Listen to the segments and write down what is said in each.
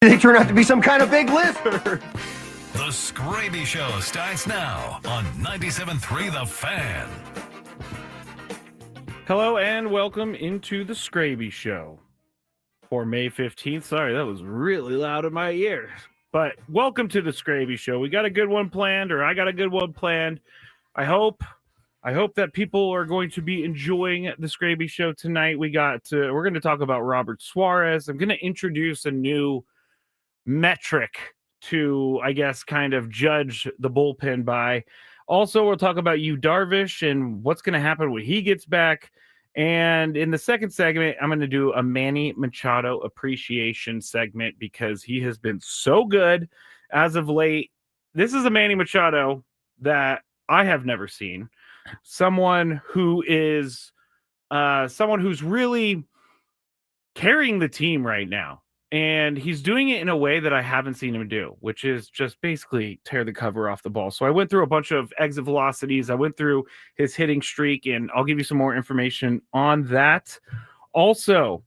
They turn out to be some kind of big lizard. The Skraby Show starts now on 97.3 The Fan. Hello and welcome into the Skraby Show for May 15th. Sorry, that was really loud in my ears. But welcome to the Skraby Show. We got a good one planned, or I got a good one planned. I hope that people are going to be enjoying the Skraby Show tonight. We're going to talk about Robert Suarez. I'm going to introduce a new metric to, I guess, kind of judge the bullpen by. Also, we'll talk about Yu Darvish and what's going to happen when he gets back. And in the second segment, I'm going to do a Manny Machado appreciation segment because he has been so good as of late. This is a Manny Machado that I have never seen. Someone who's really carrying the team right now. And he's doing it in a way that I haven't seen him do, which is just basically tear the cover off the ball. So I went through a bunch of exit velocities. I went through his hitting streak, and I'll give you some more information on that. Also,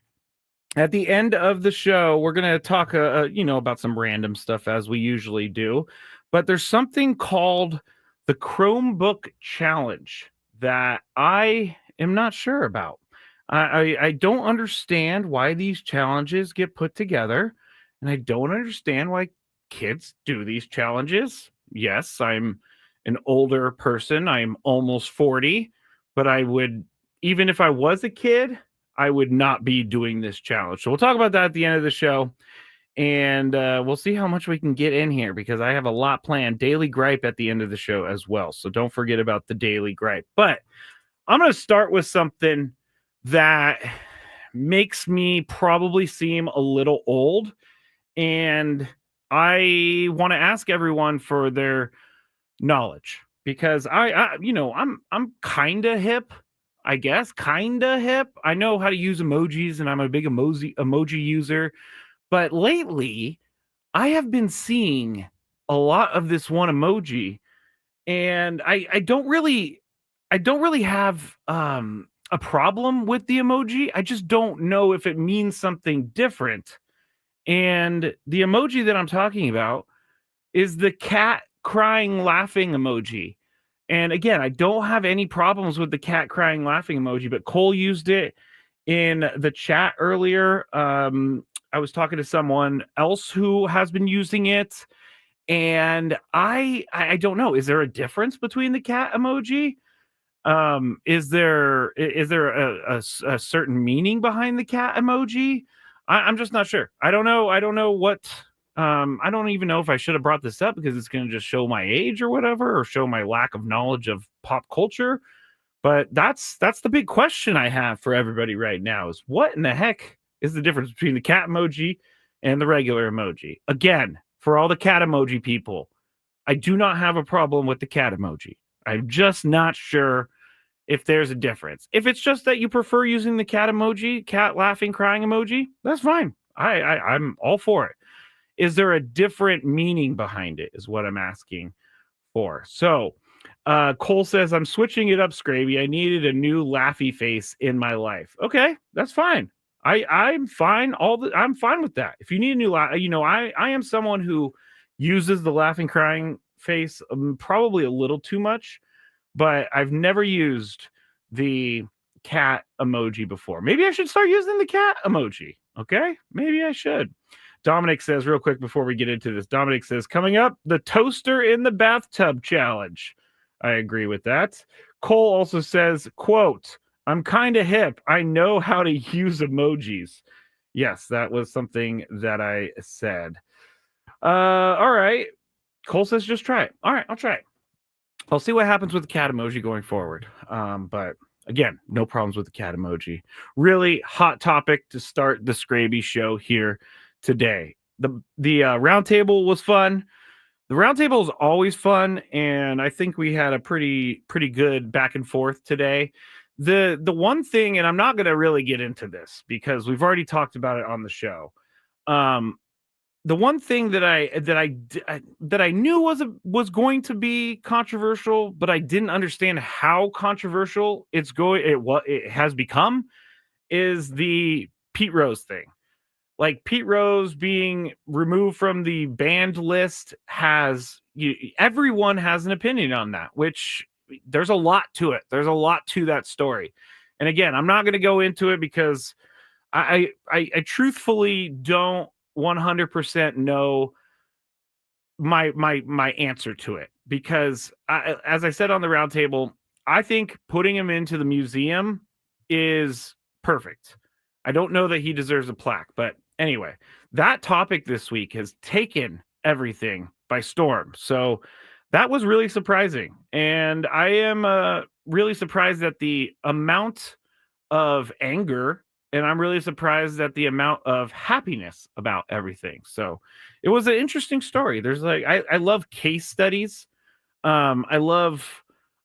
at the end of the show, we're going to talk, about some random stuff as we usually do. But there's something called the Chromebook Challenge that I am not sure about. I don't understand why these challenges get put together, and I don't understand why kids do these challenges. Yes, I'm an older person. I'm almost 40, but even if I was a kid, I would not be doing this challenge. So we'll talk about that at the end of the show, and we'll see how much we can get in here because I have a lot planned. Daily Gripe at the end of the show as well, so don't forget about the Daily Gripe. But I'm going to start with something that makes me probably seem a little old, and I want to ask everyone for their knowledge because I'm kind of hip, I guess, kind of hip. I know how to use emojis, and I'm a big emoji user, but lately I have been seeing a lot of this one emoji, and I don't really have a problem with the emoji. I just don't know if it means something different. And the emoji that I'm talking about is the cat crying laughing emoji. And again, I don't have any problems with the cat crying laughing emoji, but Cole used it in the chat earlier. I was talking to someone else who has been using it, and I don't know. Is there a difference between the cat emoji? Is there a certain meaning behind the cat emoji? I'm just not sure. I don't know what. I don't even know if I should have brought this up because it's going to just show my age or whatever, or show my lack of knowledge of pop culture. But that's the big question I have for everybody right now: is what in the heck is the difference between the cat emoji and the regular emoji? Again, for all the cat emoji people, I do not have a problem with the cat emoji. I'm just not sure if there's a difference. If it's just that you prefer using the cat emoji, cat laughing, crying emoji, that's fine. I'm all for it. Is there a different meaning behind it is what I'm asking for. So Cole says, I'm switching it up, Skraby. I needed a new laughy face in my life. Okay, that's fine. I'm fine. I'm fine with that. If you need a new laugh, I am someone who uses the laughing, crying face probably a little too much, but I've never used the cat emoji before. Maybe I should start using the cat emoji. Okay, maybe I should. Dominic says, real quick before we get into this, Dominic says, coming up, the toaster in the bathtub challenge. I agree with that. Cole also says, quote, I'm kind of hip. I know how to use emojis. Yes, that was something that I said. All right. Cole says, just try it. All right, I'll try it. I'll see what happens with the cat emoji going forward. But again, no problems with the cat emoji. Really hot topic to start the Skraby Show here today. The roundtable was fun. The roundtable is always fun, and I think we had a pretty good back and forth today. The one thing, and I'm not going to really get into this because we've already talked about it on the show. The one thing that I knew was going to be controversial, but I didn't understand how controversial it has become, is the Pete Rose thing. like Pete Rose being removed from the banned list everyone has an opinion on that, which there's a lot to it. There's a lot to that story. And again, I'm not going to go into it because I truthfully don't 100% know my answer to it, because as I said on the roundtable, I think putting him into the museum is perfect. I don't know that he deserves a plaque, but anyway, that topic this week has taken everything by storm. So that was really surprising, and I am really surprised at the amount of anger, and I'm really surprised at the amount of happiness about everything. So it was an interesting story. There's like I love case studies. I love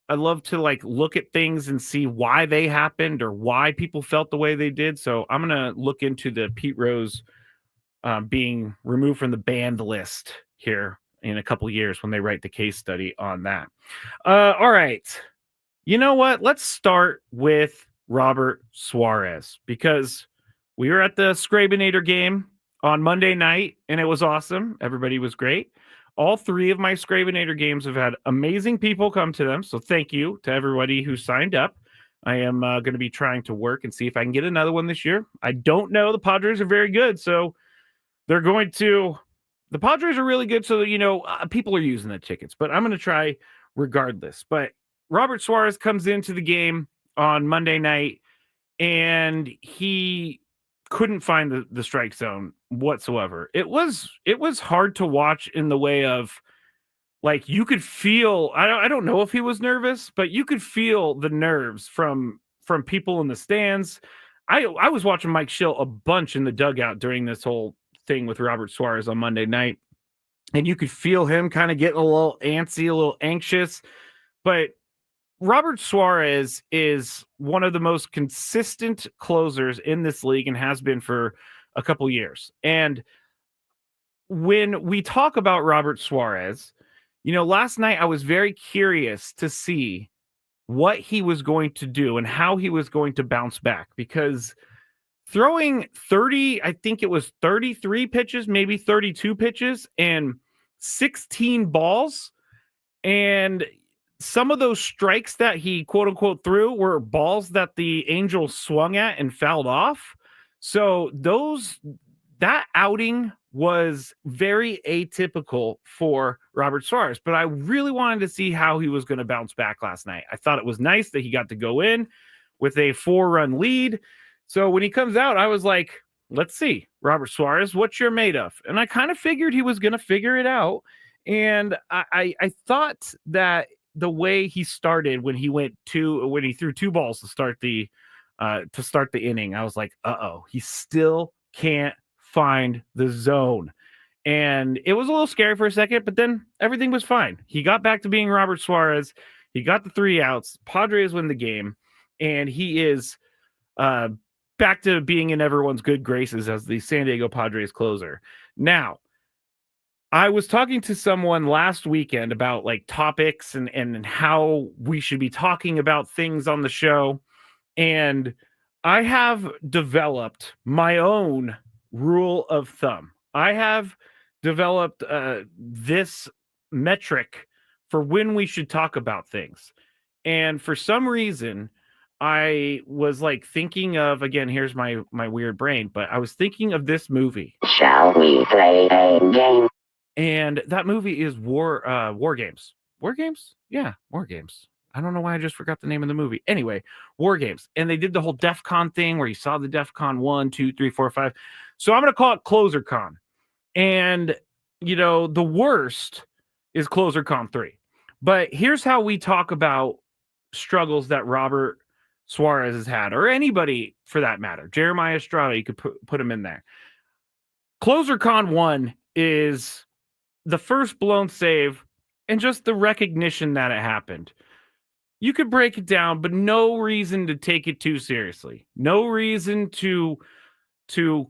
to like look at things and see why they happened or why people felt the way they did. So I'm gonna look into the Pete Rose being removed from the banned list here in a couple years when they write the case study on that. All right. You know what? Let's start with Robert Suarez, because we were at the Skrabinator game on Monday night and it was awesome. Everybody was great. All three of my Skrabinator games have had amazing people come to them. So thank you to everybody who signed up. I am going to be trying to work and see if I can get another one this year. I don't know. The Padres are very good. So they're going to, the Padres are really good. So, people are using the tickets, but I'm going to try regardless. But Robert Suarez comes into the game on Monday night and he couldn't find the strike zone whatsoever. It was hard to watch in the way of, like, you could feel, I don't know if he was nervous, but you could feel the nerves from people in the stands. I was watching Mike Schill a bunch in the dugout during this whole thing with Robert Suarez on Monday night, and you could feel him kind of getting a little antsy, a little anxious. But Robert Suarez is one of the most consistent closers in this league and has been for a couple years. And when we talk about Robert Suarez, last night I was very curious to see what he was going to do and how he was going to bounce back, because throwing 30, I think it was 33 pitches, maybe 32 pitches and 16 balls, and some of those strikes that he quote unquote threw were balls that the Angels swung at and fouled off. So that outing was very atypical for Robert Suarez, but I really wanted to see how he was going to bounce back last night. I thought it was nice that he got to go in with a 4-run lead. So when he comes out, I was like, let's see, Robert Suarez, what you're made of. And I kind of figured he was going to figure it out. And I thought that the way he started when he threw 2 balls to start the inning, I was like, he still can't find the zone. And it was a little scary for a second, but then everything was fine. He got back to being Robert Suarez. He got the 3 outs. Padres win the game, and he is back to being in everyone's good graces as the San Diego Padres closer. Now, I was talking to someone last weekend about like topics and how we should be talking about things on the show. And I have developed my own rule of thumb. I have developed this metric for when we should talk about things. And for some reason, I was like thinking of, again, here's my weird brain, but I was thinking of this movie. Shall we play a game? And that movie is War Games. War Games? Yeah, War Games. I don't know why I just forgot the name of the movie. Anyway, War Games. And they did the whole DEF CON thing where you saw the DEF CON 1, 2, 3, 4, 5. So I'm going to call it Closer Con. And, the worst is Closer Con 3. But here's how we talk about struggles that Robert Suarez has had, or anybody for that matter. Jeremiah Estrada, you could put him in there. Closer Con 1 is the first blown save and just the recognition that it happened. You could break it down, but no reason to take it too seriously. No reason to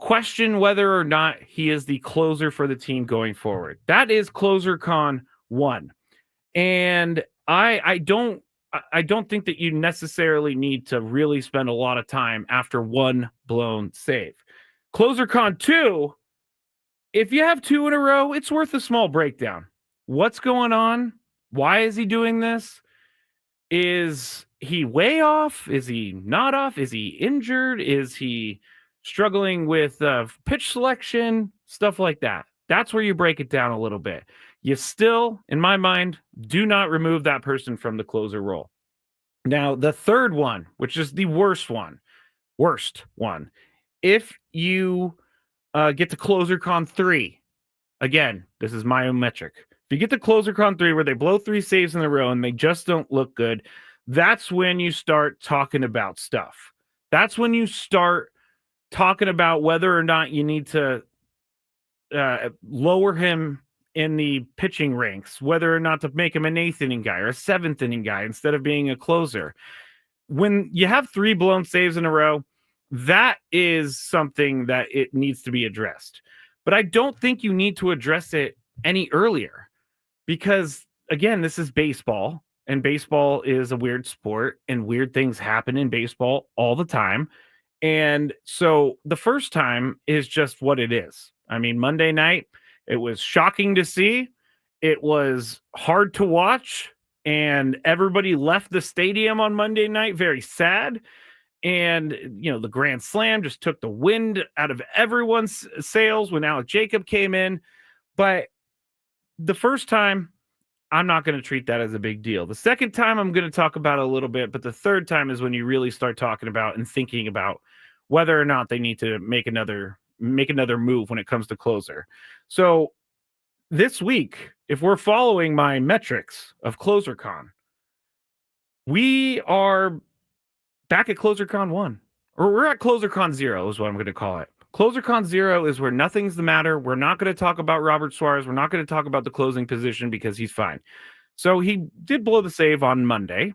question whether or not he is the closer for the team going forward. That is Closer Con 1. And I don't think that you necessarily need to really spend a lot of time after one blown save. CloserCon 2, if you have 2 in a row, it's worth a small breakdown. What's going on? Why is he doing this? Is he way off? Is he not off? Is he injured? Is he struggling with pitch selection? Stuff like that. That's where you break it down a little bit. You still, in my mind, do not remove that person from the closer role. Now, the third one, which is the worst one, if you get to CloserCon 3, again, this is my own metric. If you get to CloserCon 3 where they blow 3 saves in a row and they just don't look good, that's when you start talking about stuff. That's when you start talking about whether or not you need to lower him in the pitching ranks, whether or not to make him an 8th inning guy or a 7th inning guy instead of being a closer. When you have 3 blown saves in a row, that is something that it needs to be addressed. But I don't think you need to address it any earlier because, again, this is baseball, and baseball is a weird sport, and weird things happen in baseball all the time. And so the first time is just what it is. I mean, Monday night, it was shocking to see. It was hard to watch, and everybody left the stadium on Monday night very sad. And, the grand slam just took the wind out of everyone's sails when Alec Jacob came in. But the first time, I'm not going to treat that as a big deal. The second time, I'm going to talk about it a little bit. But the third time is when you really start talking about and thinking about whether or not they need to make another move when it comes to closer. So this week, if we're following my metrics of CloserCon, we are back at CloserCon 1, or we're at CloserCon 0 is what I'm going to call it. CloserCon 0 is where nothing's the matter. We're not going to talk about Robert Suarez. We're not going to talk about the closing position because he's fine. So he did blow the save on Monday,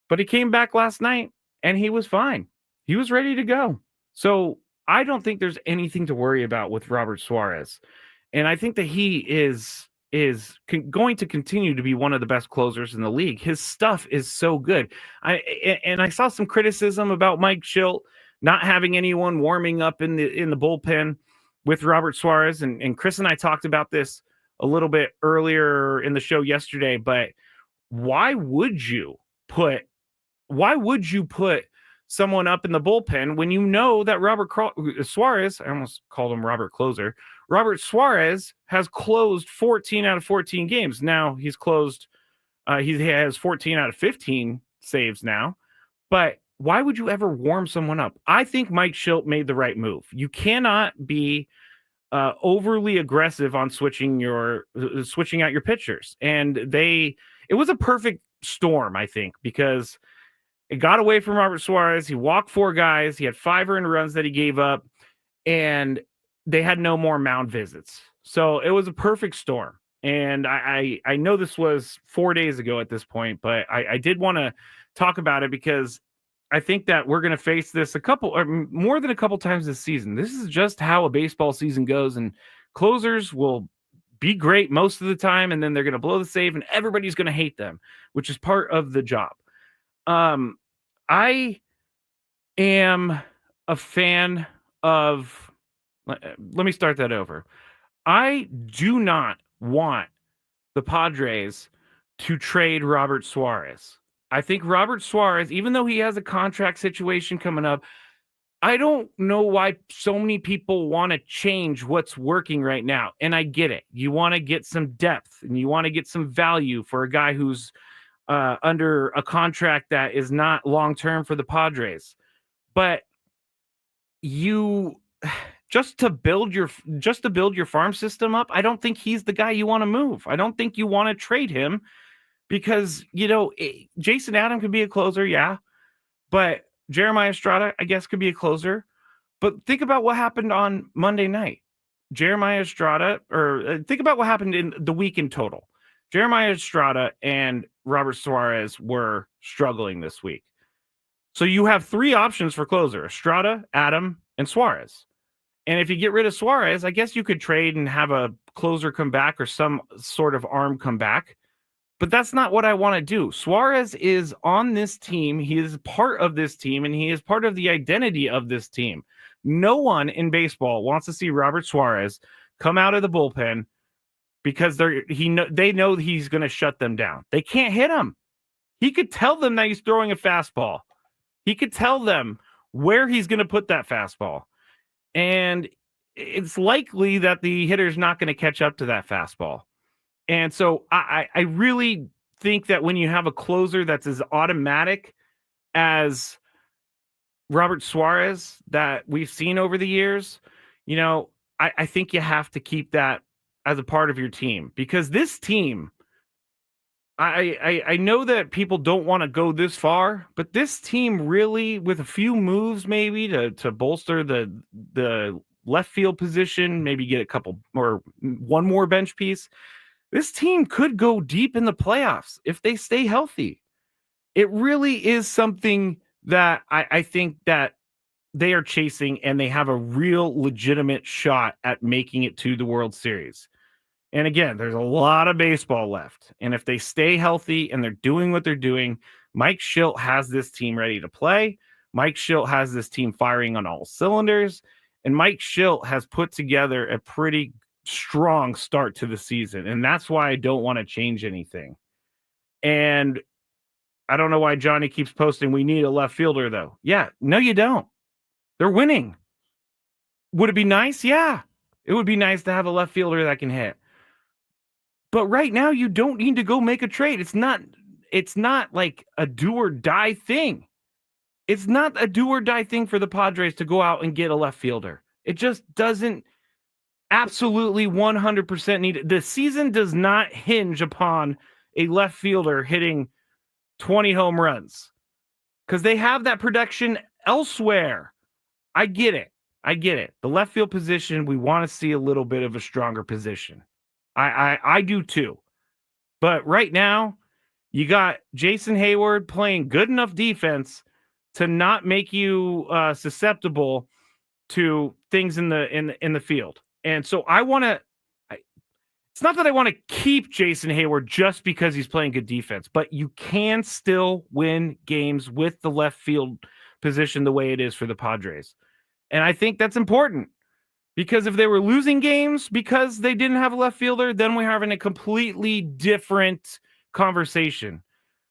but he came back last night and he was fine. He was ready to go. So I don't think there's anything to worry about with Robert Suarez. And I think that he is going to continue to be one of the best closers in the league. His stuff is so good. I saw some criticism about Mike Schilt not having anyone warming up in the bullpen with Robert Suarez. And Chris and I talked about this a little bit earlier in the show yesterday, but why would you put someone up in the bullpen when you know that Robert Suarez, I almost called him Robert Closer, Robert Suarez has closed 14 out of 14 games. Now he has 14 out of 15 saves now, but why would you ever warm someone up? I think Mike Schilt made the right move. You cannot be overly aggressive on switching out your pitchers. And it was a perfect storm, I think, because it got away from Robert Suarez. He walked 4 guys. He had 5 earned runs that he gave up, and they had no more mound visits. So it was a perfect storm. And I know this was 4 days ago at this point, but I did want to talk about it because I think that we're going to face this more than a couple times this season. This is just how a baseball season goes, and closers will be great most of the time, and then they're going to blow the save, and everybody's going to hate them, which is part of the job. I am a fan of, let me start that over. I do not want the Padres to trade Robert Suarez. I think Robert Suarez, even though he has a contract situation coming up, I don't know why so many people want to change what's working right now. And I get it. You want to get some depth and you want to get some value for a guy who's under a contract that is not long-term for the Padres. But just to build your farm system up, I don't think he's the guy you want to move. I don't think you want to trade him because, Jason Adam could be a closer, yeah. But Jeremiah Estrada, I guess, could be a closer. But think about what happened on Monday night. Jeremiah Estrada, or think about what happened in the week in total. Jeremiah Estrada and Robert Suarez were struggling this week. So you have 3 options for closer: Estrada, Adam, and Suarez. And if you get rid of Suarez, I guess you could trade and have a closer come back or some sort of arm come back. But that's not what I want to do. Suarez is on this team. He is part of this team, and he is part of the identity of this team. No one in baseball wants to see Robert Suarez come out of the bullpen because they know he's going to shut them down. They can't hit him. He could tell them that he's throwing a fastball. He could tell them where he's going to put that fastball. And it's likely that the hitter's not going to catch up to that fastball. And so I really think that when you have a closer that's as automatic as Robert Suarez that we've seen over the years, I think you have to keep that as a part of your team, because this team, I know that people don't want to go this far, but this team really, with a few moves maybe to bolster the left field position, maybe get a couple or one more bench piece, this team could go deep in the playoffs if they stay healthy. It really is something that I think that they are chasing, and they have a real legitimate shot at making it to the World Series. And again, there's a lot of baseball left. And if they stay healthy and they're doing what they're doing, Mike Shildt has this team ready to play. Mike Shildt has this team firing on all cylinders. And Mike Shildt has put together a pretty strong start to the season. And that's why I don't want to change anything. And I don't know why Johnny keeps posting, we need a left fielder, though. Yeah, no, you don't. They're winning. Would it be nice? Yeah. It would be nice to have a left fielder that can hit. But right now, you don't need to go make a trade. It's not like a do or die thing. It's not a do or die thing for the Padres to go out and get a left fielder. It just doesn't absolutely 100% need it. The season does not hinge upon a left fielder hitting 20 home runs, because they have that production elsewhere. I get it. The left field position, we want to see a little bit of a stronger position. I do too. But right now, you got Jason Hayward playing good enough defense to not make you susceptible to things in the field. And so I want to. It's not that I want to keep Jason Hayward just because he's playing good defense, but you can still win games with the left field position the way it is for the Padres. And I think that's important, because if they were losing games because they didn't have a left fielder, then we're having a completely different conversation.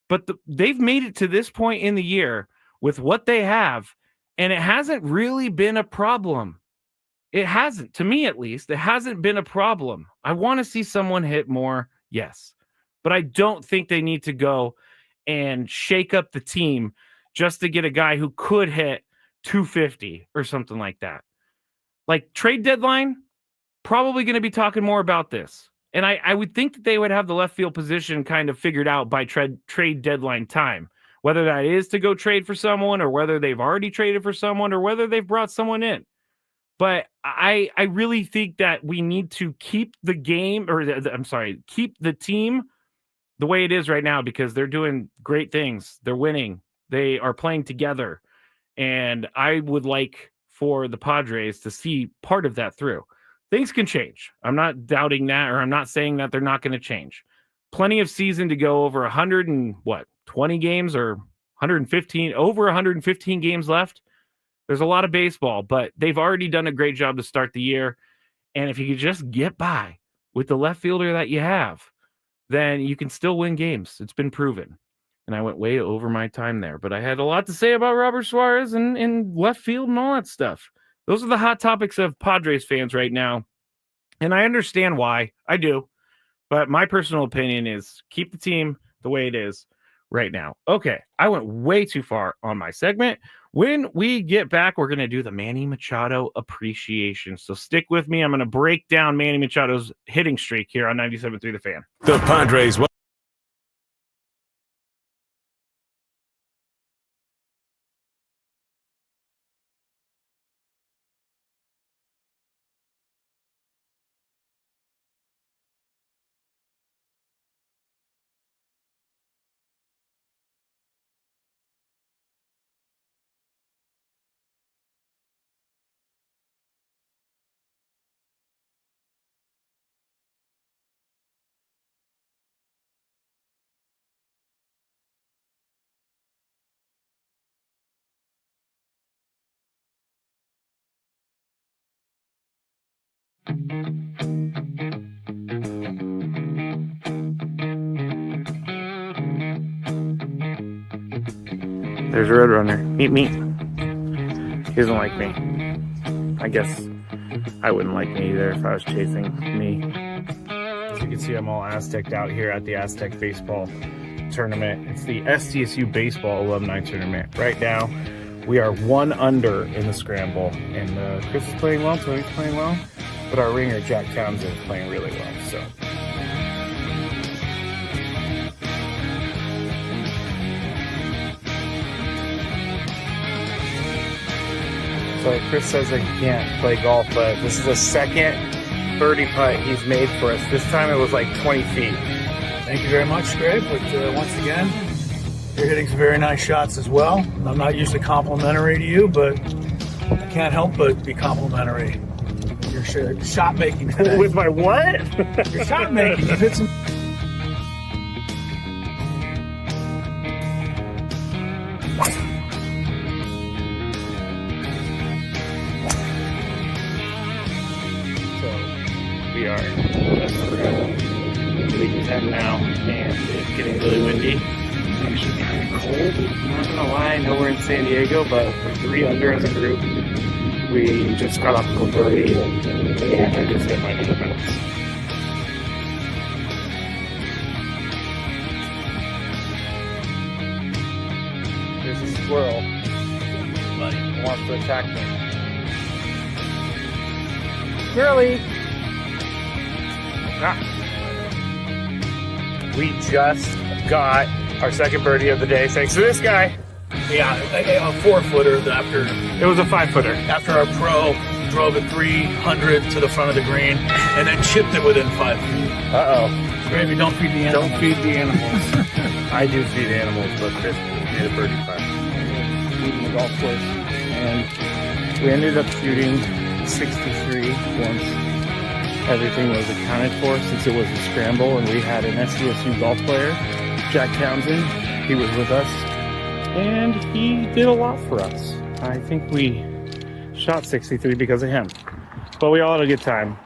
But they've made it to this point in the year with what they have, and it hasn't really been a problem. It hasn't, to me at least. It hasn't been a problem. I want to see someone hit more, yes. But I don't think they need to go and shake up the team just to get a guy who could hit 250 or something like that. Like, trade deadline, probably going to be talking more about this. And I would think that they would have the left field position kind of figured out by trade deadline time, whether that is to go trade for someone, or whether they've already traded for someone, or whether they've brought someone in. But I really think that we need to keep the game, or keep the team the way it is right now, because they're doing great things. They're winning. They are playing together. And I would like for the Padres to see part of that through. Things can change. I'm not doubting that, or I'm not saying that they're not going to change. Plenty of season to go, over 20 games, or 115, over 115 games left. There's a lot of baseball, but they've already done a great job to start the year. And if you could just get by with the left fielder that you have, then you can still win games. It's been proven. And I went way over my time there, but I had a lot to say about Robert Suarez and left field and all that stuff. Those are the hot topics of Padres fans right now. And I understand why. I do. But my personal opinion is keep the team the way it is right now. Okay, I went way too far on my segment. When we get back, we're going to do the Manny Machado appreciation. So stick with me. I'm going to break down Manny Machado's hitting streak here on 97.3 The Fan. The Padres There's Roadrunner. Meet me. He doesn't like me. I guess I wouldn't like me either if I was chasing me. As you can see, I'm all Aztec out here at the Aztec Baseball Tournament. It's the SDSU Baseball Alumni Tournament. Right now, we are 1 under in the scramble. And Chris is playing well, Tony's playing well. But our ringer, Jack Townsend, is playing really well. So Chris says that he can't play golf, but this is the second birdie putt he's made for us. This time it was like 20 feet. Thank you very much, Skraby. But once again, you're hitting some very nice shots as well. I'm not usually complimentary to you, but I can't help but be complimentary. Your shot making today. With my what? Your shot making. You've hit some. We are league 10 now, and it's getting really windy. It's actually kind of cold. I'm not gonna lie, I know we're in San Diego, but we're 3 under as a group. We just got off the birdie, and I just hit my defense. There's a squirrel. He wants to attack me. Squirrely! We just got our second birdie of the day thanks to this guy. Yeah, a 4-footer after. It was a 5-footer. After our pro drove it 300 to the front of the green and then chipped it within 5 feet. Uh-oh. Skraby, don't feed the animals. Don't feed the animals. I do feed animals, but Chris made a birdie putt. Leaving the golf course. And we ended up shooting 63 once everything was accounted for, since it was a scramble and we had an SDSU golf player, Jack Townsend. He was with us and he did a lot for us. I think we shot 63 because of him, but we all had a good time.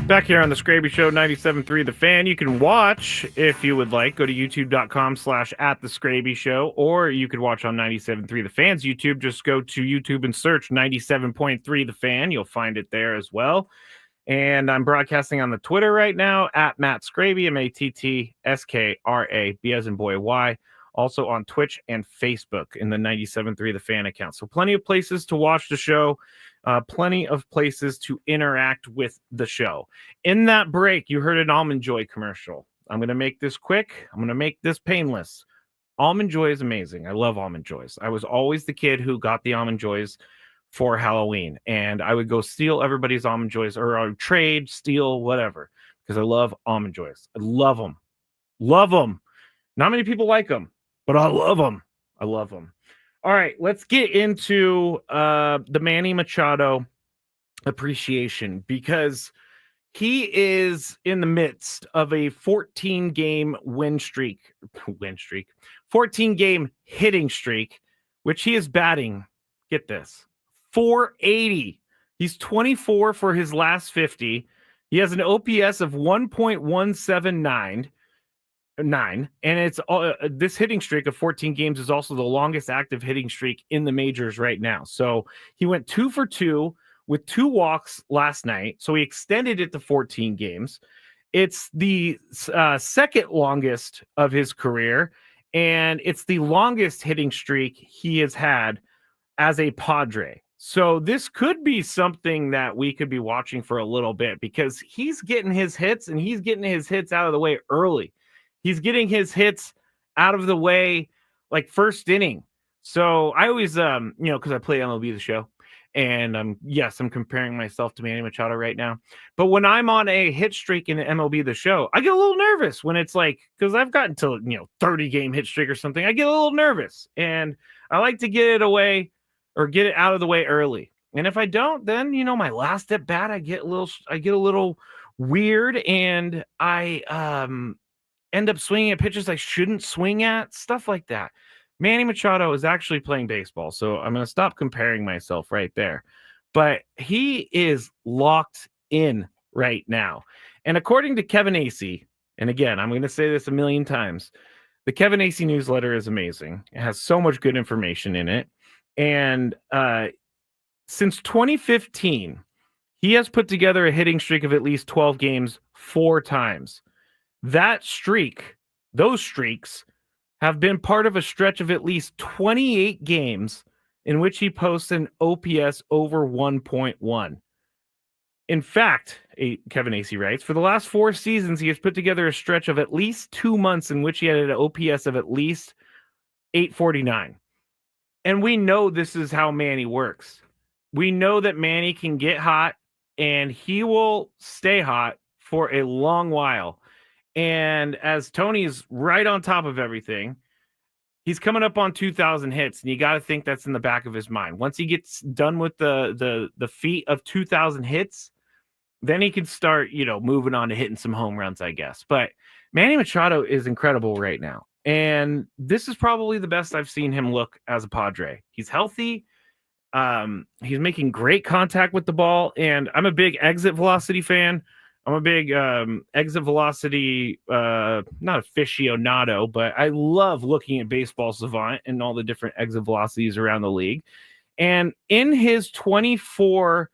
Back here on the Skraby Show, 97.3 The Fan. You can watch, if you would like, go to youtube.com/@the Show, or you could watch on 97.3 The Fan's YouTube. Just go to YouTube and search 97.3 The Fan. You'll find it there as well. And I'm broadcasting on the Twitter right now, @Matt Skraby, MATTSKRAB as in boy, Y. Also on Twitch and Facebook in the 97.3 The Fan account. So plenty of places to watch the show. Plenty of places to interact with the show. In that break, you heard an Almond Joy commercial. I'm going to make this quick. I'm going to make this painless. Almond Joy is amazing. I love Almond Joys. I was always the kid who got the Almond Joys for Halloween, and I would go steal everybody's Almond Joys, or I would trade, steal, whatever, because I love Almond Joys. I love them. Love them. Not many people like them, but I love them. I love them. All right, let's get into the Manny Machado appreciation, because he is in the midst of a 14-game 14-game hitting streak, which he is batting, get this, 480. He's 24 for his last 50. He has an OPS of 1.179. And it's this hitting streak of 14 games is also the longest active hitting streak in the majors right now. So he went 2 for 2 with 2 walks last night. So he extended it to 14 games. It's the second longest of his career, and it's the longest hitting streak he has had as a Padre. So this could be something that we could be watching for a little bit, because he's getting his hits, and he's getting his hits out of the way early. He's getting his hits out of the way like first inning. So I always, because I play MLB The Show, and yes, I'm comparing myself to Manny Machado right now. But when I'm on a hit streak in MLB The Show, I get a little nervous when it's like, because I've gotten to 30-game hit streak or something. I get a little nervous, and I like to get it away or get it out of the way early. And if I don't, then my last at bat, I get a little weird, and I end up swinging at pitches I shouldn't swing at, stuff like that. Manny Machado is actually playing baseball, so I'm going to stop comparing myself right there. But he is locked in right now. And according to Kevin Acee, and again, I'm going to say this a million times, the Kevin Acee newsletter is amazing. It has so much good information in it. And since 2015, he has put together a hitting streak of at least 12 games 4 times. Those streaks have been part of a stretch of at least 28 games in which he posts an OPS over 1.1. In fact, Kevin Acee writes, for the last 4 seasons, he has put together a stretch of at least 2 months in which he had an OPS of at least 849. And we know this is how Manny works. We know that Manny can get hot, and he will stay hot for a long while. And as Tony's right on top of everything, he's coming up on 2,000 hits, and you got to think that's in the back of his mind. Once he gets done with the feat of 2,000 hits, then he can start, moving on to hitting some home runs, I guess. But Manny Machado is incredible right now, and this is probably the best I've seen him look as a Padre. He's healthy. He's making great contact with the ball, and I'm a big exit velocity fan. I'm a big exit velocity, not aficionado, but I love looking at Baseball Savant and all the different exit velocities around the league. And in his 24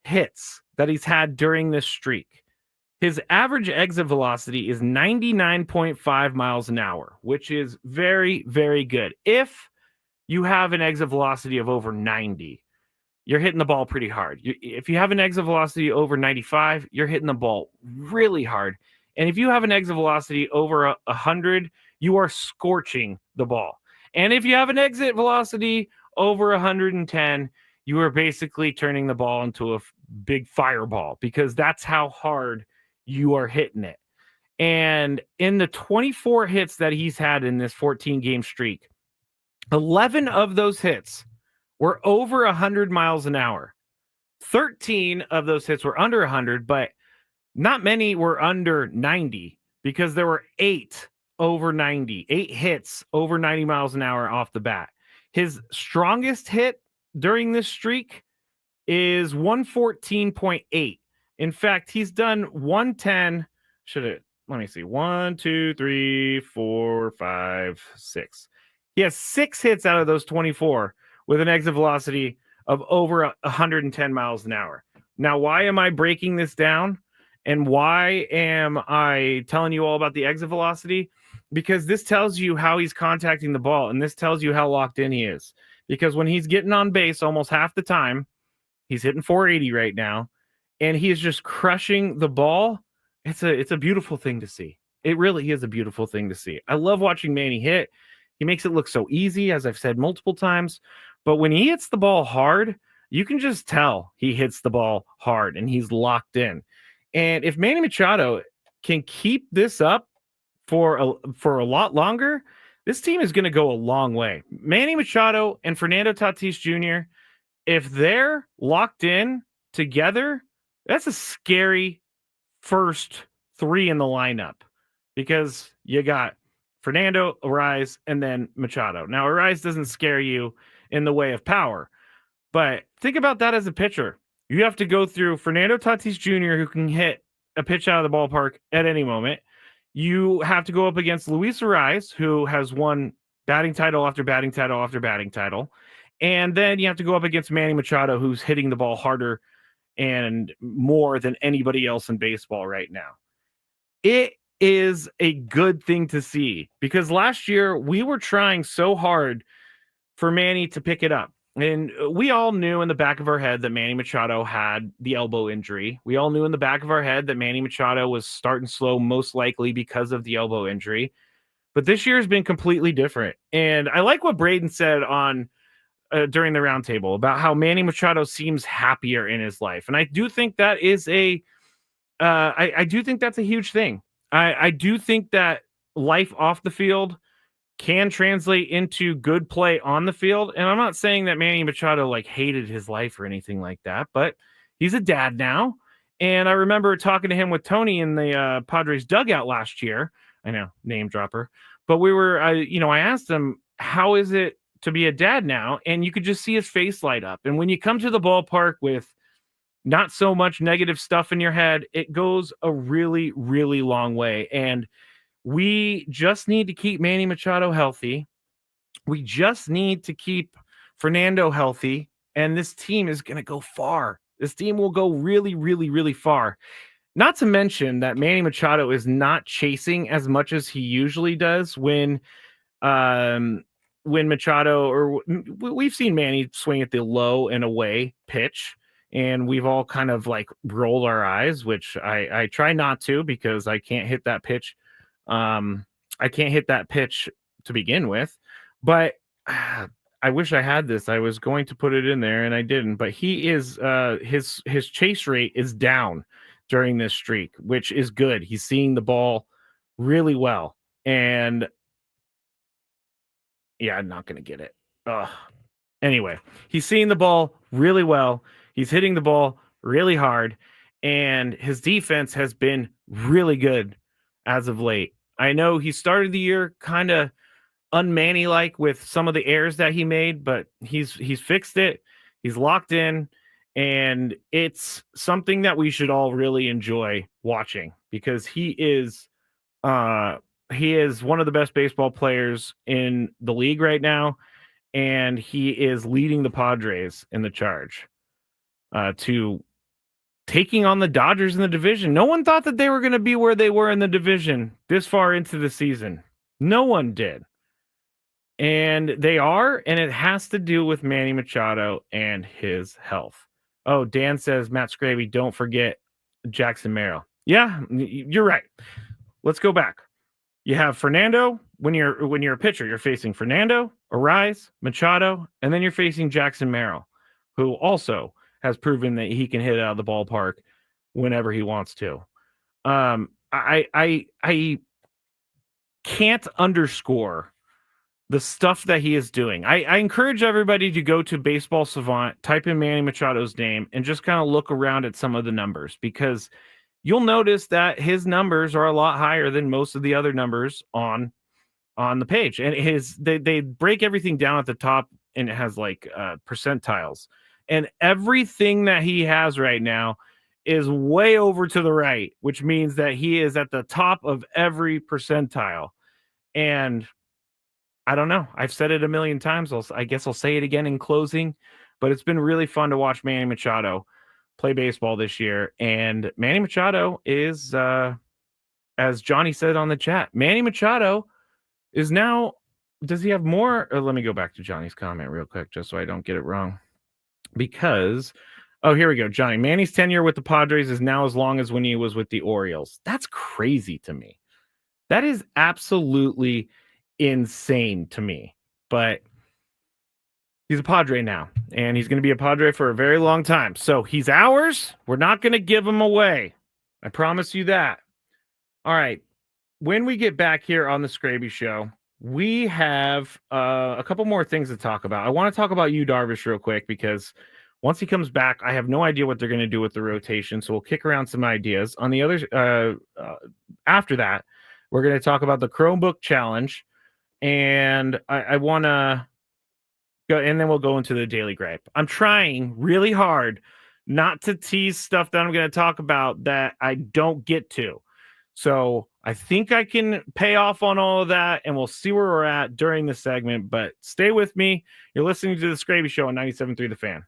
hits that he's had during this streak, his average exit velocity is 99.5 miles an hour, which is very, very good. If you have an exit velocity of over 90, you're hitting the ball pretty hard. If you have an exit velocity over 95, you're hitting the ball really hard. And if you have an exit velocity over 100, you are scorching the ball. And if you have an exit velocity over 110, you are basically turning the ball into a big fireball, because that's how hard you are hitting it. And in the 24 hits that he's had in this 14-game streak, 11 of those hits were over 100 miles an hour. 13 of those hits were under 100, but not many were under 90, because there were 8 over 90, 8 hits over 90 miles an hour off the bat. His strongest hit during this streak is 114.8. In fact, he's done 110. Let me see. 1, 2, 3, 4, 5, 6. He has 6 hits out of those 24 with an exit velocity of over 110 miles an hour. Now, why am I breaking this down? And why am I telling you all about the exit velocity? Because this tells you how he's contacting the ball, and this tells you how locked in he is. Because when he's getting on base almost half the time, he's hitting 480 right now, and he is just crushing the ball. It's a beautiful thing to see. It really is a beautiful thing to see. I love watching Manny hit. He makes it look so easy, as I've said multiple times. But when he hits the ball hard, you can just tell he hits the ball hard and he's locked in. And if Manny Machado can keep this up for a lot longer, this team is going to go a long way. Manny Machado and Fernando Tatis Jr., if they're locked in together, that's a scary first three in the lineup, because you got Fernando, Arise, and then Machado. Now, Arise doesn't scare you in the way of power, but think about that as a pitcher. You have to go through Fernando Tatis Jr., who can hit a pitch out of the ballpark at any moment. You have to go up against Luis Arise, who has won batting title after batting title after batting title. And then you have to go up against Manny Machado, who's hitting the ball harder and more than anybody else in baseball right now. It is a good thing to see, because last year we were trying so hard for Manny to pick it up. And we all knew in the back of our head that Manny Machado had the elbow injury. We all knew in the back of our head that Manny Machado was starting slow, most likely because of the elbow injury. But this year has been completely different. And I like what Braden said on during the roundtable about how Manny Machado seems happier in his life. And I do think that is I do think that's a huge thing. I do think that life off the field can translate into good play on the field. And I'm not saying that Manny Machado like hated his life or anything like that, but he's a dad now. And I remember talking to him with Tony in the Padres dugout last year. I know, name dropper, but I asked him, how is it to be a dad now? And you could just see his face light up. And when you come to the ballpark with not so much negative stuff in your head, it goes a really, really long way. And we just need to keep Manny Machado healthy. We just need to keep Fernando healthy. And this team is going to go far. This team will go really, really, really far. Not to mention that Manny Machado is not chasing as much as he usually does when Machado, or we've seen Manny swing at the low and away pitch, and we've all kind of like rolled our eyes, which I try not to, because I can't hit that pitch. I can't hit that pitch to begin with, but I wish I had this. I was going to put it in there and I didn't, but he is his chase rate is down during this streak, which is good. He's seeing the ball really well. And yeah, I'm not going to get it. Anyway, he's seeing the ball really well. He's hitting the ball really hard, and his defense has been really good as of late. I know he started the year kind of unmanny-like with some of the errors that he made, but he's fixed it. He's locked in, and it's something that we should all really enjoy watching, because he is one of the best baseball players in the league right now, and he is leading the Padres in the charge to taking on the Dodgers in the division. No one thought that they were going to be where they were in the division this far into the season. No one did. And they are, and it has to do with Manny Machado and his health. Oh, Dan says, Matt Skraby, don't forget Jackson Merrill. Yeah, you're right. Let's go back. You have Fernando. When you're a pitcher, you're facing Fernando, Arise, Machado, and then you're facing Jackson Merrill, who also has proven that he can hit out of the ballpark whenever he wants to. I can't underscore the stuff that he is doing. I encourage everybody to go to Baseball Savant, type in Manny Machado's name, and just kind of look around at some of the numbers, because you'll notice that his numbers are a lot higher than most of the other numbers on the page. And they break everything down at the top, and it has like percentiles. And everything that he has right now is way over to the right, which means that he is at the top of every percentile. And I don't know. I've said it a million times. I guess I'll say it again in closing, but it's been really fun to watch Manny Machado play baseball this year. And Manny Machado is, as Johnny said on the chat, Manny Machado is now, does he have more? Let me go back to Johnny's comment real quick, just so I don't get it wrong. Because, oh, here we go. Johnny, Manny's tenure with the Padres is now as long as when he was with the Orioles. That's crazy to me. That is absolutely insane to me. But he's a Padre now, and he's going to be a Padre for a very long time. So he's ours. We're not going to give him away. I promise you that. All right. When we get back here on the Skraby Show, we have a couple more things to talk about. I want to talk about you, Darvish, real quick, because once he comes back, I have no idea what they're going to do with the rotation. So we'll kick around some ideas. On the other, after that, we're going to talk about the Chromebook challenge, and I want to go, and then we'll go into the Daily Gripe. I'm trying really hard not to tease stuff that I'm going to talk about that I don't get to. So I think I can pay off on all of that, and we'll see where we're at during the segment. But stay with me. You're listening to the Skraby Show on 97.3 The Fan.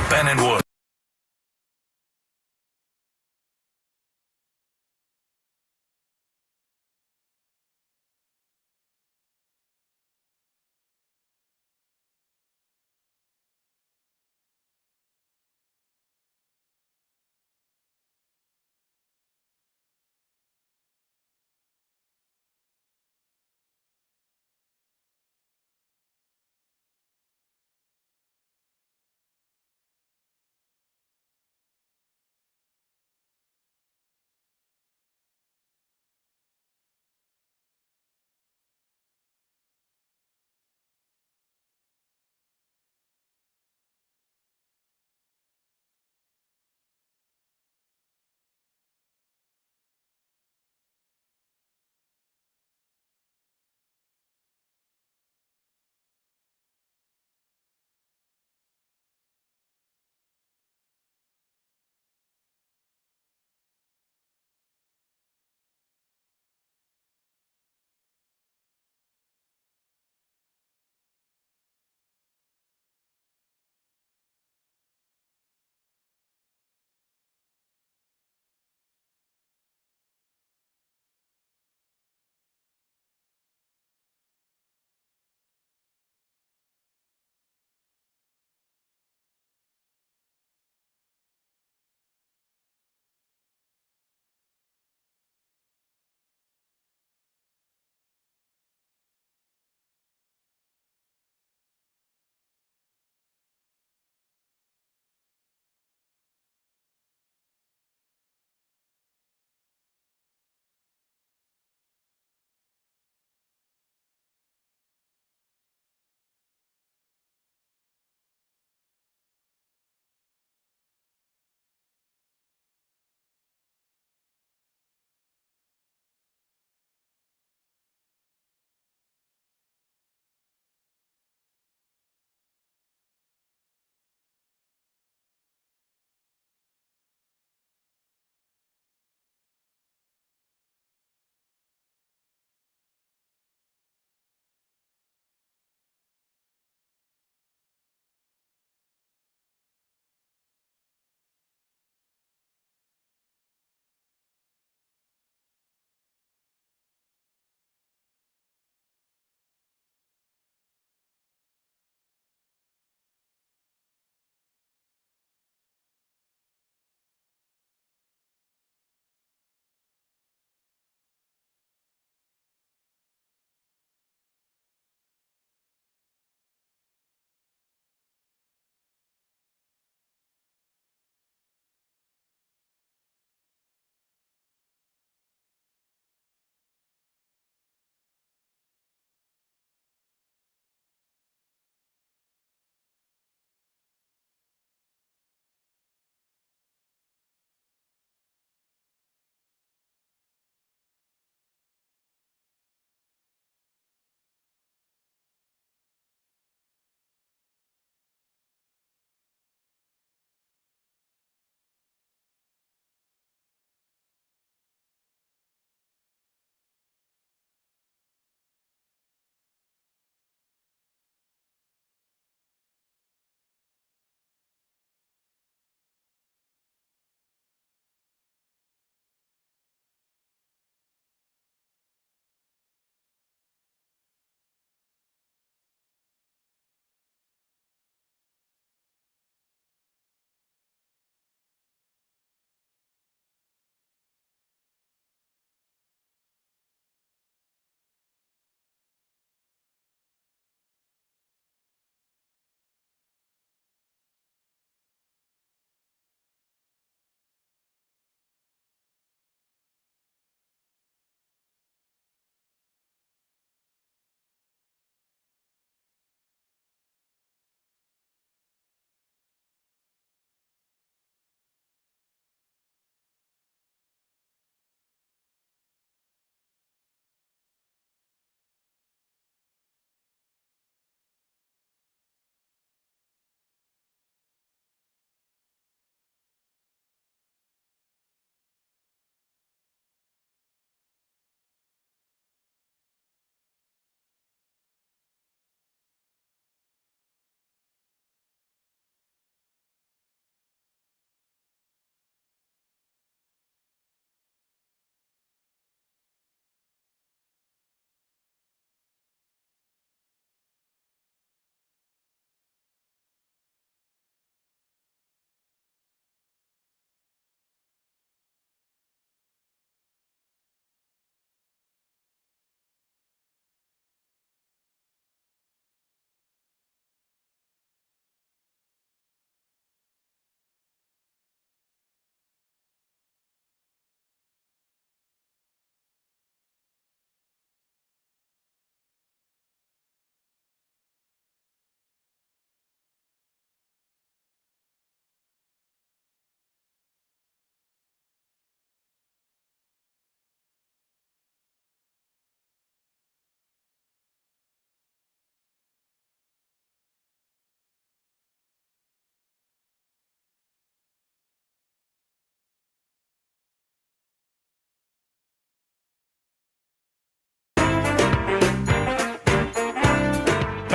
Ben and Wood.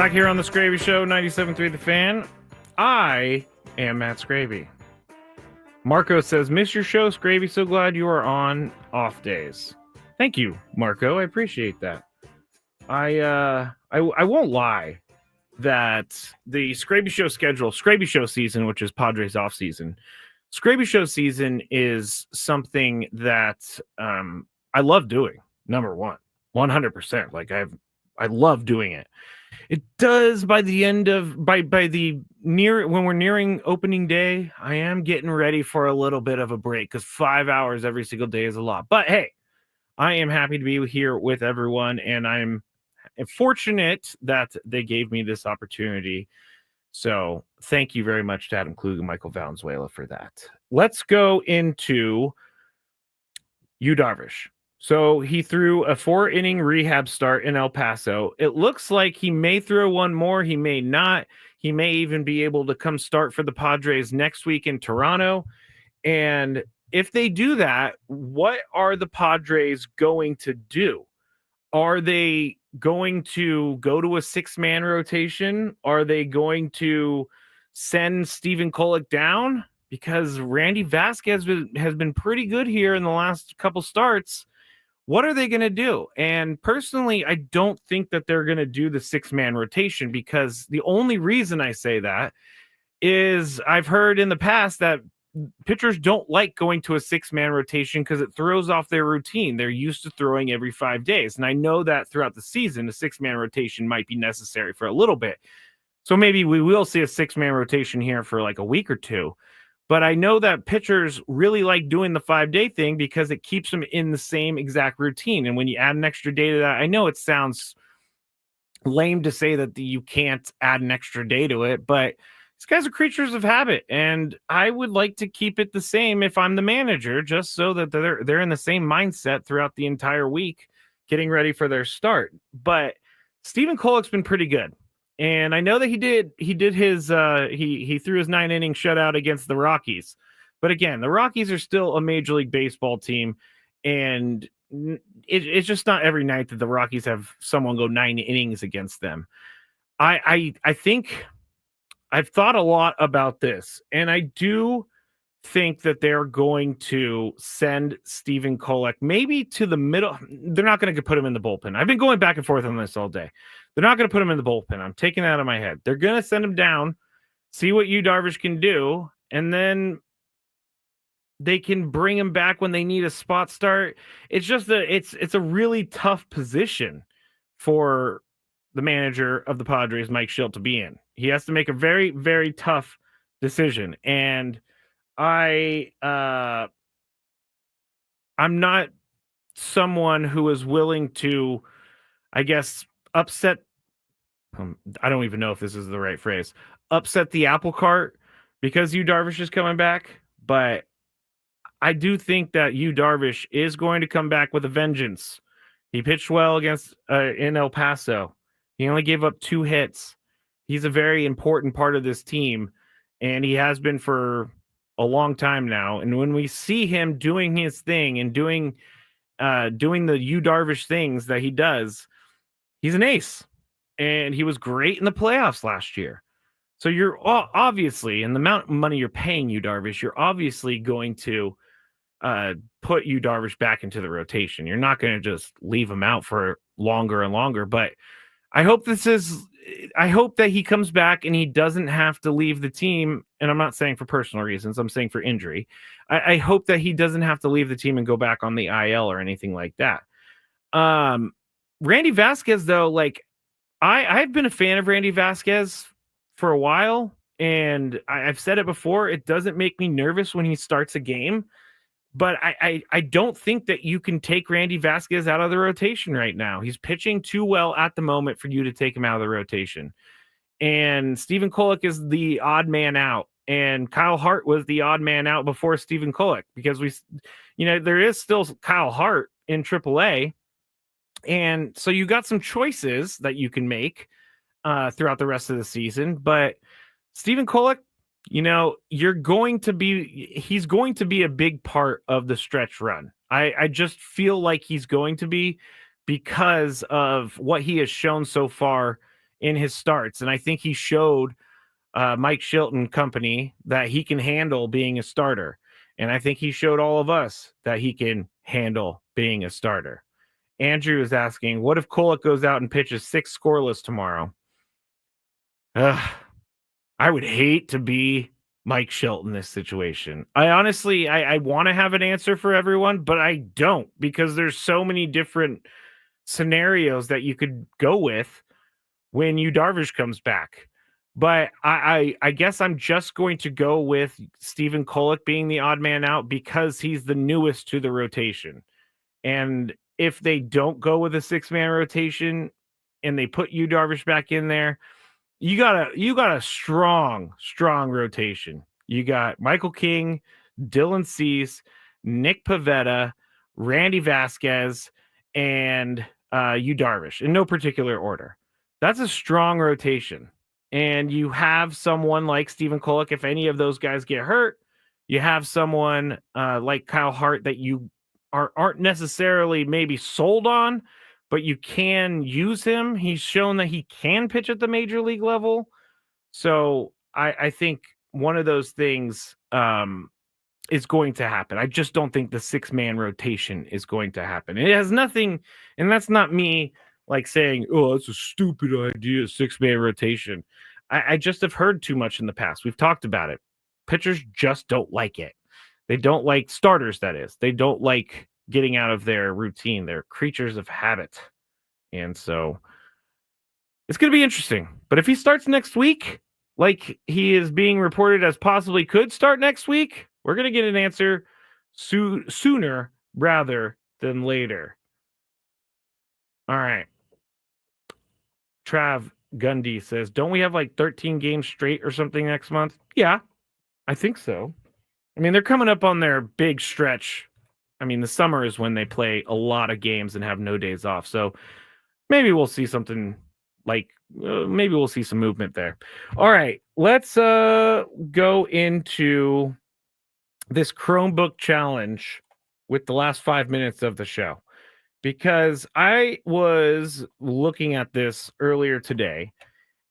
Back here on the Skraby Show, 97.3 The Fan. I am Matt Skraby. Marco says, miss your show, Skraby. So glad you are on off days. Thank you, Marco. I appreciate that. I won't lie that the Skraby Show schedule, Skraby Show season, which is Padres off season, Skraby Show season is something that I love doing. Number one, 100%. Like I love doing it. It does by the end of when we're nearing opening day, I am getting ready for a little bit of a break because 5 hours every single day is a lot. But hey, I am happy to be here with everyone, and I'm fortunate that they gave me this opportunity. So thank you very much to Adam Klug and Michael Valenzuela for that. Let's go into Yu Darvish. So he threw a 4-inning rehab start in El Paso. It looks like he may throw one more. He may not. He may even be able to come start for the Padres next week in Toronto. And if they do that, what are the Padres going to do? Are they going to go to a 6-man rotation? Are they going to send Stephen Kolek down? Because Randy Vasquez has been pretty good here in the last couple starts. What are they going to do? And personally, I don't think that they're going to do the 6-man rotation, because the only reason I say that is I've heard in the past that pitchers don't like going to a 6-man rotation because it throws off their routine. They're used to throwing every 5 days. And I know that throughout the season, a 6-man rotation might be necessary for a little bit. So maybe we will see a 6-man rotation here for like a week or two. But I know that pitchers really like doing the 5-day thing because it keeps them in the same exact routine. And when you add an extra day to that, I know it sounds lame to say that you can't add an extra day to it, but these guys are creatures of habit. And I would like to keep it the same if I'm the manager, just so that they're in the same mindset throughout the entire week, getting ready for their start. But Stephen Kolek's been pretty good. And I know that he threw his 9-inning shutout against the Rockies. But again, the Rockies are still a Major League Baseball team. And it's just not every night that the Rockies have someone go 9 innings against them. I think I've thought a lot about this. And I do think that they're going to send Stephen Kolek maybe to the middle. They're not going to put him in the bullpen. I've been going back and forth on this all day. They're not going to put him in the bullpen. I'm taking that out of my head. They're going to send him down, see what Yu Darvish can do, and then they can bring him back when they need a spot start. It's just it's a really tough position for the manager of the Padres, Mike Schilt, to be in. He has to make a very, very tough decision. And I'm not someone who is willing to, I guess, upset. I don't even know if this is the right phrase. Upset the apple cart because Yu Darvish is coming back. But I do think that Yu Darvish is going to come back with a vengeance. He pitched well against in El Paso. He only gave up 2 hits. He's a very important part of this team, and he has been for a long time now. And when we see him doing his thing and doing the Yu Darvish things that he does, he's an ace. And he was great in the playoffs last year. So you're obviously, in the amount of money you're paying Yu Darvish, you're obviously going to put Yu Darvish back into the rotation. You're not going to just leave him out for longer and longer. But I hope that he comes back and he doesn't have to leave the team. And I'm not saying for personal reasons. I'm saying for injury. I hope that he doesn't have to leave the team and go back on the IL or anything like that. Randy Vasquez, though, like I've been a fan of Randy Vasquez for a while, and I've said it before. It doesn't make me nervous when he starts a game, but I don't think that you can take Randy Vasquez out of the rotation right now. He's pitching too well at the moment for you to take him out of the rotation. And Stephen Kolek is the odd man out, and Kyle Hart was the odd man out before Stephen Kolek, because there is still Kyle Hart in AAA. And so you got some choices that you can make throughout the rest of the season. But Stephen Kolek, he's going to be a big part of the stretch run. I just feel like he's going to be, because of what he has shown so far in his starts. And I think he showed Mike Shilton company that he can handle being a starter. And I think he showed all of us that he can handle being a starter. Andrew is asking, what if Kolek goes out and pitches 6 scoreless tomorrow? I would hate to be Mike Shilton in this situation. I honestly, I want to have an answer for everyone, but I don't, because there's so many different scenarios that you could go with when Yu Darvish comes back. But I guess I'm just going to go with Stephen Kolek being the odd man out because he's the newest to the rotation. And if they don't go with a 6-man rotation and they put Yu Darvish back in there, you got a strong rotation. You got Michael King, Dylan Cease, Nick Pivetta, Randy Vasquez, and Yu Darvish in no particular order. That's a strong rotation. And you have someone like Stephen Kolek. If any of those guys get hurt, you have someone like Kyle Hart that you aren't necessarily maybe sold on, but you can use him. He's shown that he can pitch at the major league level. So I think one of those things is going to happen. I just don't think the 6-man rotation is going to happen. It has nothing, and that's not me like saying, oh, that's a stupid idea, 6-man rotation. I just have heard too much in the past. We've talked about it. Pitchers just don't like it. They don't like starters, that is. They don't like getting out of their routine. They're creatures of habit. And so it's going to be interesting. But if he starts next week, like he is being reported as possibly could start next week, we're going to get an answer sooner rather than later. All right. Trav Gundy says, don't we have like 13 games straight or something next month? Yeah, I think so. I mean, they're coming up on their big stretch. I mean, the summer is when they play a lot of games and have no days off. So maybe we'll see something like, maybe we'll see some movement there. All right, let's go into this Chromebook challenge with the last 5 minutes of the show, because I was looking at this earlier today,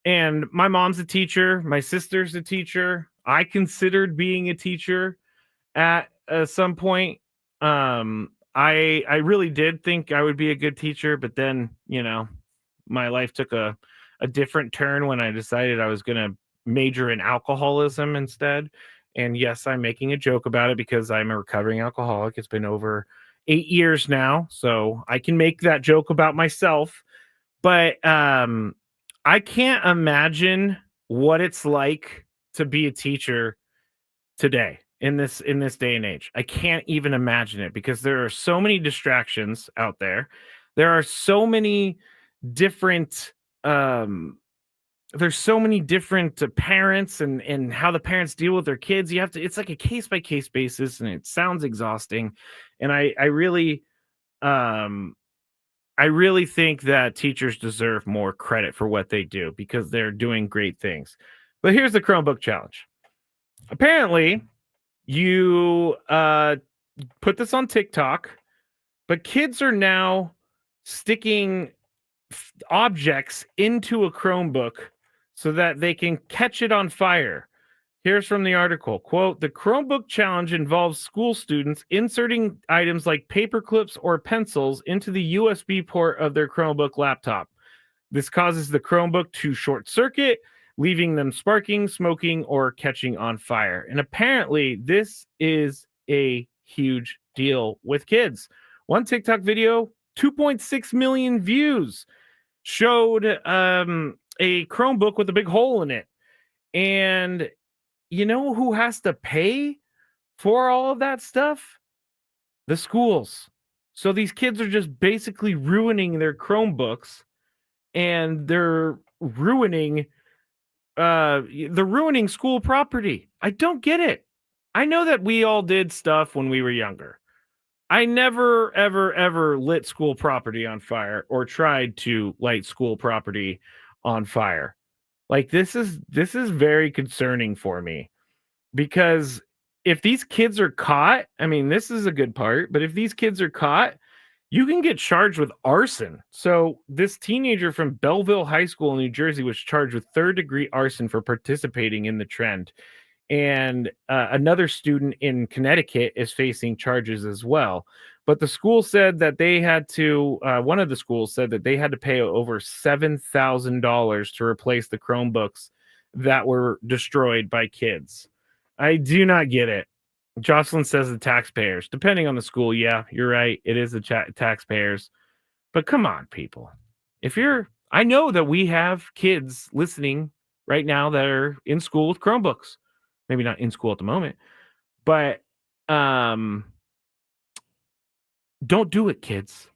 and my mom's a teacher. My sister's a teacher. I considered being a teacher at some point. I really did think I would be a good teacher, but then, you know, my life took a different turn when I decided I was going to major in alcoholism instead. And yes, I'm making a joke about it because I'm a recovering alcoholic. It's been over 8 years now, so I can make that joke about myself. But I can't imagine what it's like to be a teacher today in this day and age. I can't even imagine it, because there are so many distractions out there. There are so many different there's so many different parents and how the parents deal with their kids. You have to, it's like a case by case basis, and it sounds exhausting. And I really think that teachers deserve more credit for what they do, because they're doing great things. But here's the Chromebook challenge. Apparently, you put this on TikTok, but kids are now sticking objects into a Chromebook so that they can catch it on fire. Here's from the article, quote, the Chromebook challenge involves school students inserting items like paper clips or pencils into the USB port of their Chromebook laptop. This causes the Chromebook to short circuit, leaving them sparking, smoking, or catching on fire. And apparently this is a huge deal with kids. One TikTok video, 2.6 million views, showed a Chromebook with a big hole in it. And you know who has to pay for all of that stuff? The schools. So these kids are just basically ruining their Chromebooks, and they're ruining school property. I don't get it. I know that we all did stuff when we were younger. I never, ever lit school property on fire or tried to light school property on fire. Like, this is very concerning for me, because if these kids are caught, I mean, this is a good part, but if these kids are caught you can get charged with arson. So this teenager from Belleville High School in New Jersey was charged with third-degree arson for participating in the trend. And another student in Connecticut is facing charges as well. But the school said that they had to, one of the schools said that they had to pay over $7,000 to replace the Chromebooks that were destroyed by kids. I do not get it. Jocelyn says the taxpayers. Depending on the school, yeah, you're right. It is the taxpayers. But come on, people. I know that we have kids listening right now that are in school with Chromebooks. Maybe not in school at the moment, but don't do it, kids.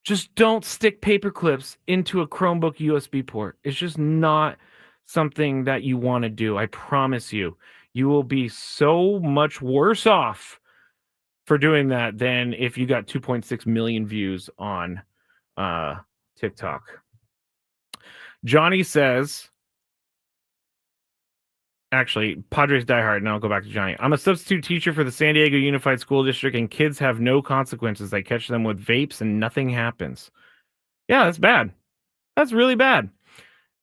Just don't stick paper clips into a Chromebook USB port. It's just not something that you want to do. I promise you. You will be so much worse off for doing that than if you got 2.6 million views on TikTok. Johnny says, actually, Padres diehard, and I'll go back to Johnny. I'm a substitute teacher for the San Diego Unified School District, and kids have no consequences. I catch them with vapes, and nothing happens. Yeah, that's bad. That's really bad.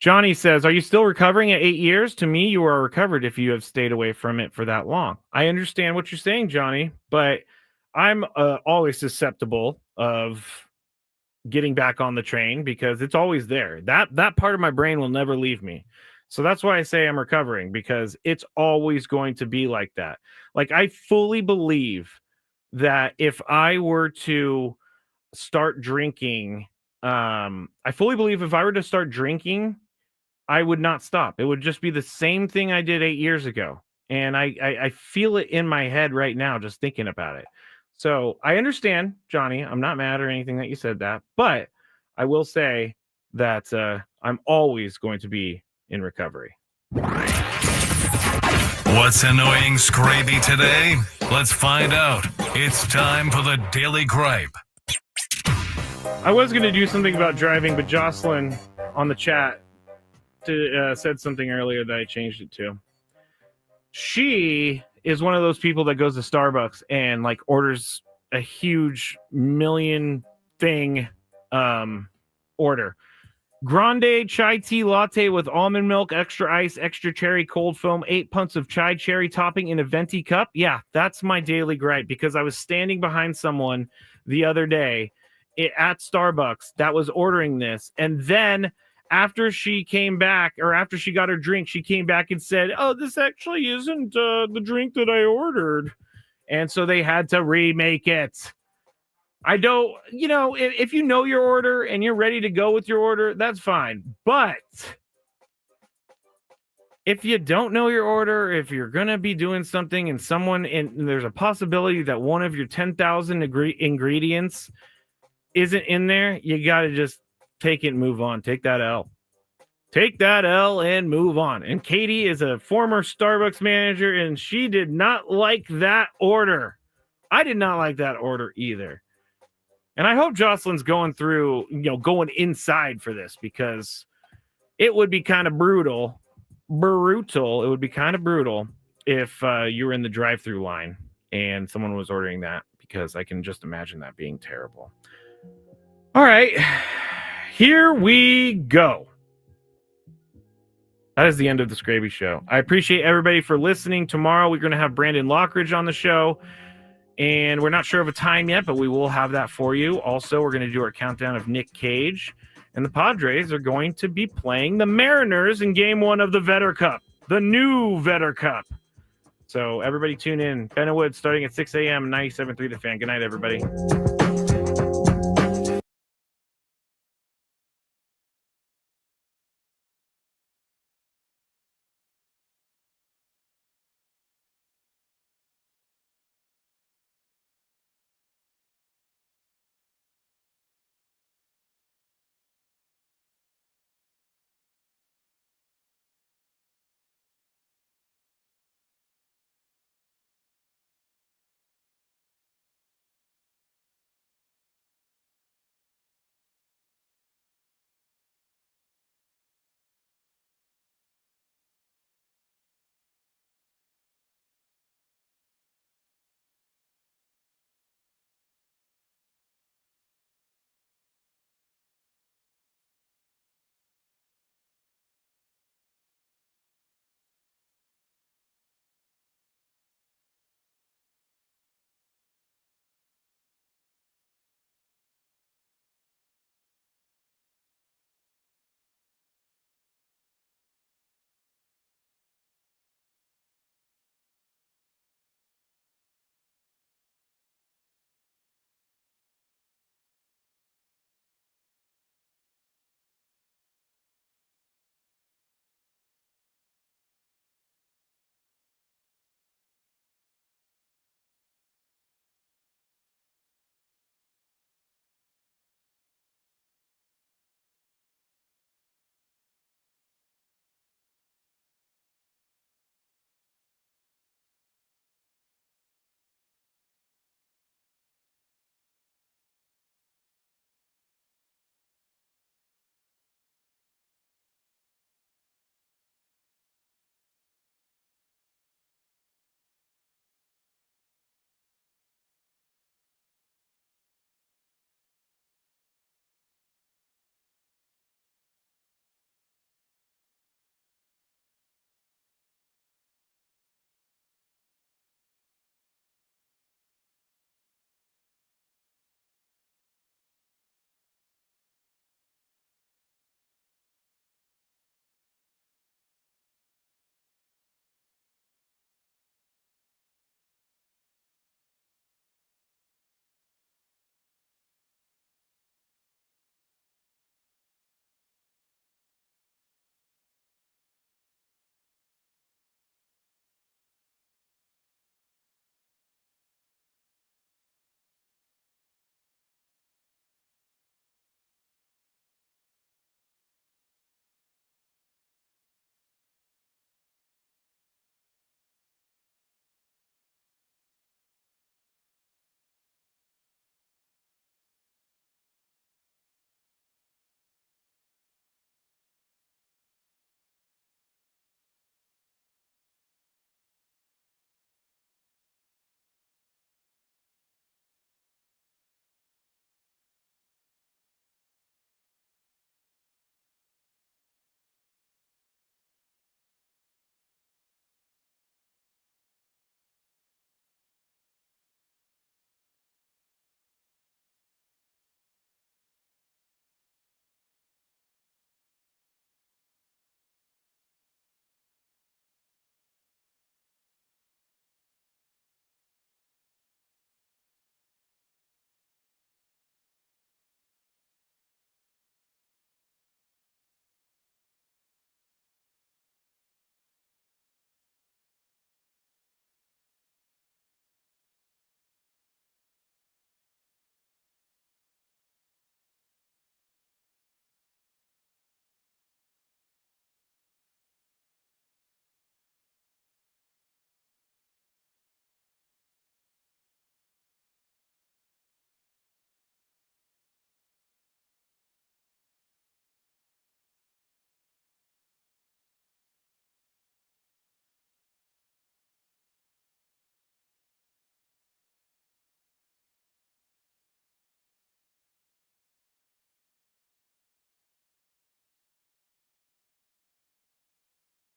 Johnny says, are you still recovering at 8 years? To me, you are recovered if you have stayed away from it for that long. I understand what you're saying, Johnny, but I'm always susceptible of getting back on the train because it's always there. That part of my brain will never leave me. So that's why I say I'm recovering, because it's always going to be like that. Like, I fully believe that if I were to start drinking, I fully believe if I were to start drinking, I would not stop. It would just be the same thing I did 8 years ago. And I feel it in my head right now, just thinking about it. So I understand, Johnny. I'm not mad or anything that you said that, but I will say that I'm always going to be in recovery. What's annoying Skraby today? Let's find out. It's time for the Daily Gripe. I was going to do something about driving, but Jocelyn on the chat said something earlier that I changed it to. She is one of those people that goes to Starbucks and like orders a huge million thing order. Grande chai tea latte with almond milk, extra ice, extra cherry, cold foam, 8 punts of chai cherry topping in a venti cup. Yeah, that's my daily gripe, because I was standing behind someone the other day at Starbucks that was ordering this. And then after she came back, or after she got her drink, she came back and said, oh, this actually isn't the drink that I ordered. And so they had to remake it. I don't, if you know your order and you're ready to go with your order, that's fine. But if you don't know your order, if you're going to be doing something and there's a possibility that one of your 10,000 ingredients isn't in there, you got to just take it and move on. Take that L. Take that L and move on. And Katie is a former Starbucks manager, and she did not like that order. I did not like that order either. And I hope Jocelyn's going inside for this, because it would be kind of brutal. It would be kind of brutal if you were in the drive-thru line and someone was ordering that, because I can just imagine that being terrible. All right, here we go. That is the end of the Skraby Show. I appreciate everybody for listening. Tomorrow we're going to have Brandon Lockridge on the show. And we're not sure of a time yet, but we will have that for you. Also, we're going to do our countdown of Nick Cage. And the Padres are going to be playing the Mariners in Game 1 of the Vetter Cup, the new Vetter Cup. So everybody tune in. Ben and Wood starting at 6 a.m., 97.3 The Fan. Good night, everybody.